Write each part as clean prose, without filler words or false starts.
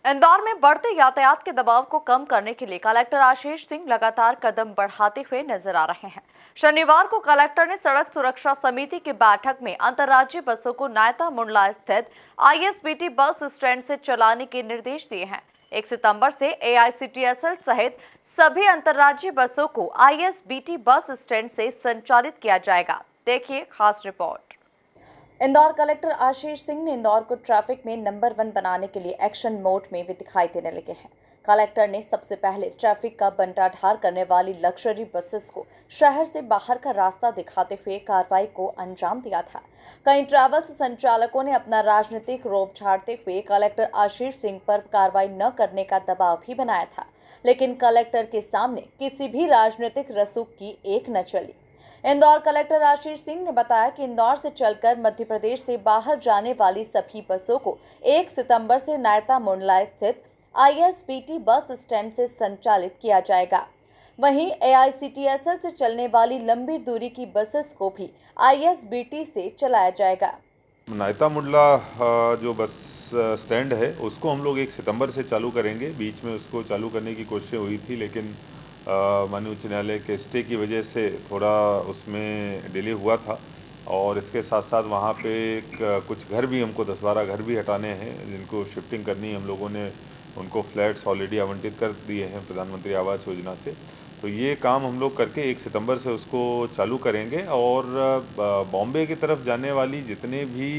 इंदौर में बढ़ते यातायात के दबाव को कम करने के लिए कलेक्टर आशीष सिंह लगातार कदम बढ़ाते हुए नजर आ रहे हैं। शनिवार को कलेक्टर ने सड़क सुरक्षा समिति की बैठक में अंतर्राज्यीय बसों को नायता मुंडला स्थित आईएसबीटी बस स्टैंड से चलाने के निर्देश दिए हैं। 1 सितंबर से एआईसीटीएसएल सहित सभी अंतर्राज्यीय बसों को आईएसबीटी बस स्टैंड से संचालित किया जाएगा। देखिए खास रिपोर्ट। इंदौर कलेक्टर आशीष सिंह ने इंदौर को ट्रैफिक में नंबर 1 बनाने के लिए एक्शन मोड में भी दिखाई देने लगे हैं। कलेक्टर ने सबसे पहले ट्रैफिक का बंटाढार करने वाली लग्जरी बसेस को शहर से बाहर का रास्ता दिखाते हुए कार्रवाई को अंजाम दिया था। कई ट्रैवल्स संचालकों ने अपना राजनीतिक रोब झाड़ते हुए कलेक्टर आशीष सिंह पर कार्रवाई न करने का दबाव भी बनाया था, लेकिन कलेक्टर के सामने किसी भी राजनीतिक रसूख की एक न चली। इंदौर कलेक्टर आशीष सिंह ने बताया कि इंदौर से चलकर मध्य प्रदेश से बाहर जाने वाली सभी बसों को 1 सितंबर से नायता मुंडला स्थित आईएसबीटी बस स्टैंड से संचालित किया जाएगा। वहीं एआईसीटीएसएल से चलने वाली लंबी दूरी की बसेस को भी आईएसबीटी से चलाया जाएगा। नायता मुंडला जो बस स्टैंड है उसको हम लोग 1 सितंबर से चालू करेंगे। बीच में उसको चालू करने की कोशिश हुई थी, लेकिन माननीय उच्च न्यायालय के स्टे की वजह से थोड़ा उसमें डिले हुआ था। और इसके साथ साथ वहाँ पे कुछ घर भी हमको 10-12 घर भी हटाने हैं जिनको शिफ्टिंग करनी है। हम लोगों ने उनको फ्लैट्स ऑलरेडी आवंटित कर दिए हैं प्रधानमंत्री आवास योजना से। तो ये काम हम लोग करके 1 सितंबर से उसको चालू करेंगे। और बॉम्बे की तरफ जाने वाली जितने भी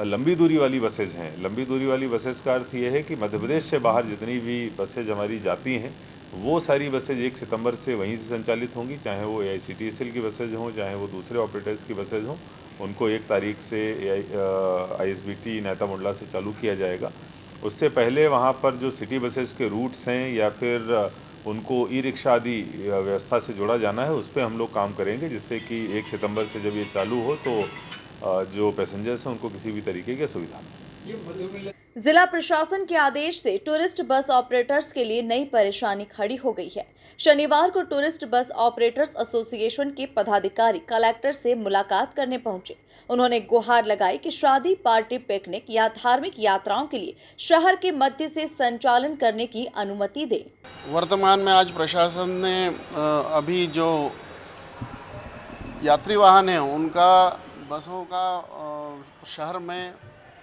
लंबी दूरी वाली बसेज हैं, लंबी दूरी वाली बसेज का अर्थ ये है कि मध्य प्रदेश से बाहर जितनी भी बसेज हमारी जाती हैं वो सारी बसेज 1 सितंबर से वहीं से संचालित होंगी, चाहे वो एआईसीटीएसएल की बसेज हों, चाहे वो दूसरे ऑपरेटर्स की बसेज हों। उनको 1 तारीख से आईएसबीटी नायता मुंडला से चालू किया जाएगा। उससे पहले वहाँ पर जो सिटी बसेज के रूट्स हैं या फिर उनको ई रिक्शा आदि व्यवस्था से जोड़ा जाना है, उस पर हम लोग काम करेंगे, जिससे कि 1 सितंबर से जब ये चालू हो तो जो पैसेंजर्स हैं उनको किसी भी तरीके की असुविधा नहीं। जिला प्रशासन के आदेश से टूरिस्ट बस ऑपरेटर्स के लिए नई परेशानी खड़ी हो गई है। शनिवार को टूरिस्ट बस ऑपरेटर्स एसोसिएशन के पदाधिकारी कलेक्टर से मुलाकात करने पहुंचे। उन्होंने गुहार लगाई कि शादी, पार्टी, पिकनिक या धार्मिक यात्राओं के लिए शहर के मध्य से संचालन करने की अनुमति दे। वर्तमान में आज प्रशासन ने अभी जो यात्री वाहन है उनका बसों का शहर में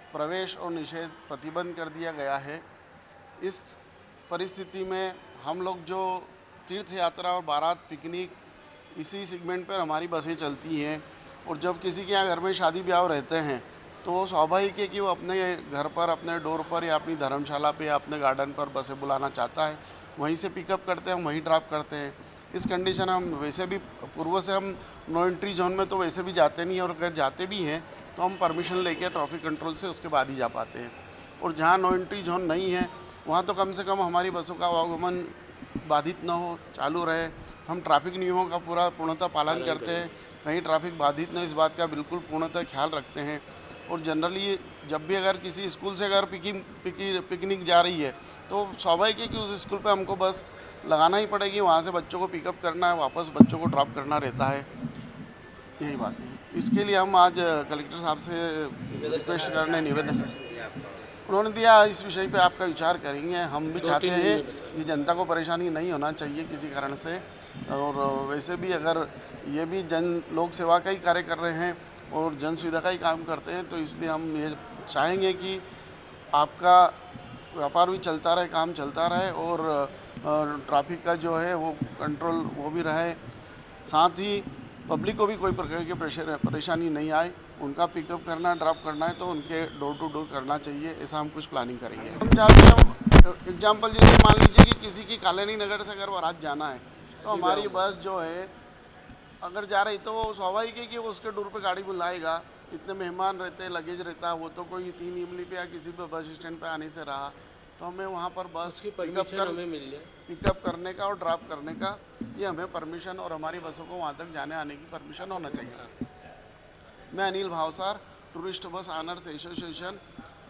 प्रवेश और निषेध प्रतिबंध कर दिया गया है। इस परिस्थिति में हम लोग जो तीर्थ यात्रा और बारात, पिकनिक, इसी सेगमेंट पर हमारी बसें चलती हैं। और जब किसी के यहाँ घर में शादी ब्याह रहते हैं तो वो स्वाभाविक है कि वो अपने घर पर, अपने डोर पर या अपनी धर्मशाला पे या अपने गार्डन पर बसें बुलाना चाहता है, वहीं से पिकअप करते हैं, वहीं ड्रॉप करते हैं। इस कंडीशन हम वैसे भी पूर्व से हम नो एंट्री जोन में तो वैसे भी जाते नहीं, और अगर जाते भी हैं तो हम परमिशन लेके ट्रैफिक कंट्रोल से उसके बाद ही जा पाते हैं। और जहाँ नो एंट्री जोन नहीं है वहाँ तो कम से कम हमारी बसों का आवागमन बाधित न हो, चालू रहे। हम ट्रैफिक नियमों का पूर्णतः पालन करते हैं, कहीं ट्रैफिक बाधित न, इस बात का बिल्कुल पूर्णतः ख्याल रखते हैं। और जनरली जब भी अगर किसी स्कूल से अगर पिकनिक जा रही है तो स्वाभाविक है कि उस स्कूल पे हमको बस लगाना ही पड़ेगी, वहाँ से बच्चों को पिकअप करना है, वापस बच्चों को ड्रॉप करना रहता है। यही बात है। इसके लिए हम आज कलेक्टर साहब से रिक्वेस्ट करने निवेदन उन्होंने दिया, इस विषय पे आपका विचार करेंगे। हम भी चाहते हैं कि जनता को परेशानी नहीं होना चाहिए किसी कारण से। और वैसे भी अगर ये भी जन लोक सेवा का ही कार्य कर रहे हैं और जन सुविधा का ही काम करते हैं, तो इसलिए हम ये चाहेंगे कि आपका व्यापार भी चलता रहे, काम चलता रहे और ट्रैफिक का जो है वो कंट्रोल वो भी रहे। साथ ही पब्लिक को भी कोई प्रकार की परेशानी नहीं आए। उनका पिकअप करना, ड्रॉप करना है तो उनके डोर टू डोर करना चाहिए। ऐसा हम कुछ प्लानिंग करेंगे। हम चाहते हैं एग्जाम्पल जैसे मान लीजिए कि किसी की कालोनी नगर से अगर बारात जाना है तो हमारी बस जो है अगर जा रही तो वो स्वाभाविक है कि वो उसके डोर पे गाड़ी बुलाएगा। इतने मेहमान रहते हैं, लगेज रहता है, वो तो कोई 3 इमली पे या किसी भी बस स्टैंड पे आने से रहा तो हमें वहाँ पर बस पिकअप करने का और ड्रॉप करने का ये हमें परमिशन, और हमारी बसों को वहाँ तक जाने आने की परमिशन होना चाहिए। मैं Anil Bhavsar, tourist bus owners association,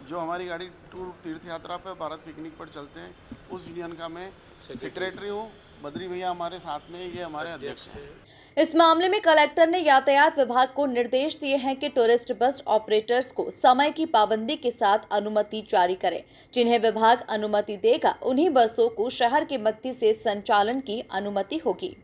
जो हमारी गाड़ी टूर तीर्थ यात्रा पे भारत पिकनिक पर चलते हैं, उस यूनियन का मैं सेक्रेटरी हूँ। बद्री भैया हमारे साथ में, ये हमारे अध्यक्ष हैं। इस मामले में कलेक्टर ने यातायात विभाग को निर्देश दिए हैं कि टूरिस्ट बस ऑपरेटर्स को समय की पाबंदी के साथ अनुमति जारी करें। जिन्हें विभाग अनुमति देगा उन्हीं बसों को शहर के मध्य से संचालन की अनुमति होगी।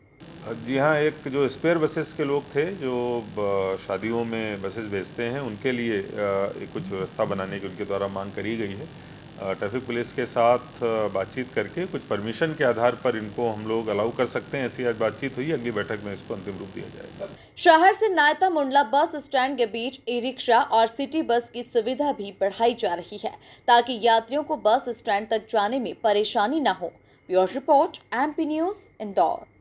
जी हाँ, एक जो स्पेयर बसेस के लोग थे जो शादियों में बसेस भेजते हैं उनके लिए एक कुछ व्यवस्था बनाने की उनके द्वारा मांग करी गई है। ट्रैफिक पुलिस के साथ बातचीत करके कुछ परमिशन के आधार पर इनको हम लोग अलाउ कर सकते हैं। ऐसी आज बातचीत हुई, अगली बैठक में इसको अंतिम रूप दिया जाएगा। शहर से नायता मुंडला बस स्टैंड के बीच ई रिक्शा और सिटी बस की सुविधा भी बढ़ाई जा रही है ताकि यात्रियों को बस स्टैंड तक जाने में परेशानी न हो। Bureau report, MP news, Indore.